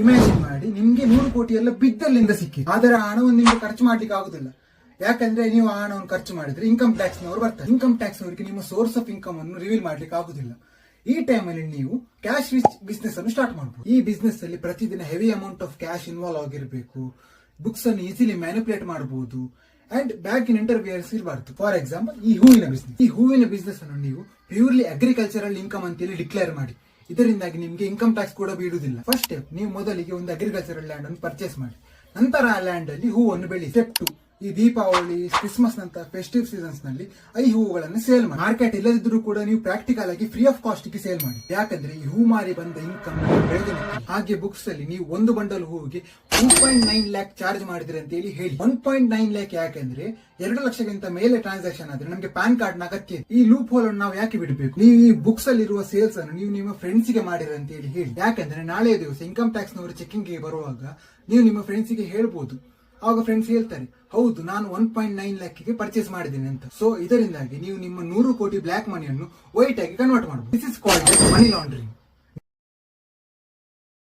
Imagine ಮಾಡಿ, ನಿಮ್ಗೆ 100 ಕೋಟಿ ಎಲ್ಲ ಬಿದ್ದಲ್ಲಿಂದ ಸಿಕ್ಕಿದೆ, ಆದರೆ ಆ ಹಣವನ್ನು ನಿಮ್ಗೆ ಖರ್ಚು ಮಾಡ್ಲಿಕ್ಕೆ ಆಗುದಿಲ್ಲ. ಯಾಕಂದ್ರೆ ನೀವು ಆ ಹಣವನ್ನು ಖರ್ಚು ಮಾಡಿದ್ರೆ ಇನ್ಕಮ್ ಟ್ಯಾಕ್ಸ್ ನವರು ಬರ್ತಾರೆ. ಇನ್ಕಮ್ ಟ್ಯಾಕ್ಸ್ ಅವರಿಗೆ ನಿಮ್ಮ ಸೋರ್ಸ್ ಆಫ್ ಇನ್ಕಮ್ ಅನ್ನು ರಿವೀಲ್ ಮಾಡ್ಲಿಕ್ಕೆ ಆಗುದಿಲ್ಲ. ಈ ಟೈಮ್ ಅಲ್ಲಿ ನೀವು ಕ್ಯಾಶ್ ರಿಚ್ ಬಿಸ್ನೆಸ್ ಅನ್ನು ಸ್ಟಾರ್ಟ್ ಮಾಡಬಹುದು. ಈ ಬಿಸ್ನೆಸ್ ಅಲ್ಲಿ ಪ್ರತಿದಿನ heavy amount of cash involve ಆಗಿರಬೇಕು. ಬುಕ್ಸ್ ಅನ್ನು ಈಸಿಲಿ ಮ್ಯಾನಿಪುಲೇಟ್ ಮಾಡಬಹುದು ಅಂಡ್ ಬ್ಯಾಕ್ ಇನ್ ಇಂಟರ್ವಿಯರ್ಸ್ ಇರಬಾರ್ದು. ಫಾರ್ ಎಕ್ಸಾಂಪಲ್, ಈ ಹೂವಿನ ಬಿಸ್ನೆಸ್ ಅನ್ನು ನೀವು ಪ್ಯೂರ್ಲಿ ಅಗ್ರಿಕಲ್ಚರಲ್ ಇನ್ಕಮ್ ಅಂತೇಳಿ ಡಿಕ್ಲೇರ್ ಮಾಡಿ. ಇದರಿಂದಾಗಿ ನಿಮ್ಗೆ ಇನ್ಕಮ್ ಟ್ಯಾಕ್ಸ್ ಕೂಡ ಬೀಳುವುದಿಲ್ಲ. ಫಸ್ಟ್ ಸ್ಟೆಪ್, ನೀವು ಮೊದಲಿಗೆ ಒಂದು ಅಗ್ರಿಕಲ್ಚರಲ್ ಲ್ಯಾಂಡ್ ಅನ್ನು ಪರ್ಚೇಸ್ ಮಾಡಿ. ನಂತರ ಆ ಲ್ಯಾಂಡ್ ಅಲ್ಲಿ ಹೂವನ್ನು ಬೆಳಿ. ಸ್ಟೆಪ್ 2, ಈ ದೀಪಾವಳಿ, ಕ್ರಿಸ್ಮಸ್ ನಂತಹ ಫೆಸ್ಟಿವ್ ಸೀಸನ್ಸ್ ನಲ್ಲಿ ಈ ಹೂವುಗಳನ್ನು ಸೇಲ್ ಮಾಡಿ. ಮಾರ್ಕೆಟ್ ಇಲ್ಲದಿದ್ರೂ ಕೂಡ ನೀವು ಪ್ರಾಕ್ಟಿಕಲ್ ಆಗಿ ಫ್ರೀ ಆಫ್ ಕಾಸ್ಟ್ ಗೆ ಸೇಲ್ ಮಾಡಿ. ಯಾಕಂದ್ರೆ ಈ ಹೂ ಮಾರಿ ಬಂದ ಇನ್ಕಮ್ ಬೆಳೆದಿಲ್ಲ. ಹಾಗೆ ಬುಕ್ಸ್ ಅಲ್ಲಿ ನೀವು ಒಂದು ಬಂಡಲ್ ಹೂವಿಗೆ 2.9 ಲ್ಯಾಕ್ ಚಾರ್ಜ್ ಮಾಡಿದ್ರಿ ಅಂತ ಹೇಳಿ 1.9 ಲ್ಯಾಕ್ ಯಾಕಂದ್ರೆ 2 ಲಕ್ಷಕ್ಕಿಂತ ಮೇಲೆ ಟ್ರಾನ್ಸಾಕ್ಷನ್ ಆದ್ರೆ ನಮಗೆ ಪ್ಯಾನ್ ಕಾರ್ಡ್ ನ ಅಗತ್ಯ. ಈ ಲೂಪ್ ಹೋಲ್ ಅನ್ನು ನಾವು ಯಾಕೆ ಬಿಡಬೇಕು? ನೀವು ಈ ಬುಕ್ಸ್ ಅಲ್ಲಿ ಇರುವ ಸೇಲ್ಸ್ ಅನ್ನು ನೀವು ನಿಮ್ಮ ಫ್ರೆಂಡ್ಸ್ ಗೆ ಮಾಡಿರ ಅಂತ ಹೇಳಿ. ಯಾಕಂದ್ರೆ ನಾಳೆ ದಿವಸ ಇನ್ಕಮ್ ಟ್ಯಾಕ್ಸ್ ನವರು ಚೆಕಿಂಗ್ ಗೆ ಬರುವಾಗ ನೀವು ನಿಮ್ಮ ಫ್ರೆಂಡ್ಸ್ ಗೆ ಹೇಳ್ಬೋದು. ಆಗ ಫ್ರೆಂಡ್ಸ್ ಹೇಳ್ತಾರೆ, ಹೌದು ನಾನು 1.9 ಲ್ಯಾಕ್ ಗೆ ಪರ್ಚೇಸ್ ಮಾಡಿದ್ದೇನೆ ಅಂತ. ಸೊ ಇದರಿಂದಾಗಿ ನೀವು ನಿಮ್ಮ 100 ಕೋಟಿ ಬ್ಲಾಕ್ ಮನಿಯನ್ನು ವೈಟ್ ಆಗಿ ಕನ್ವರ್ಟ್ ಮಾಡಬಹುದು. This is called money laundering.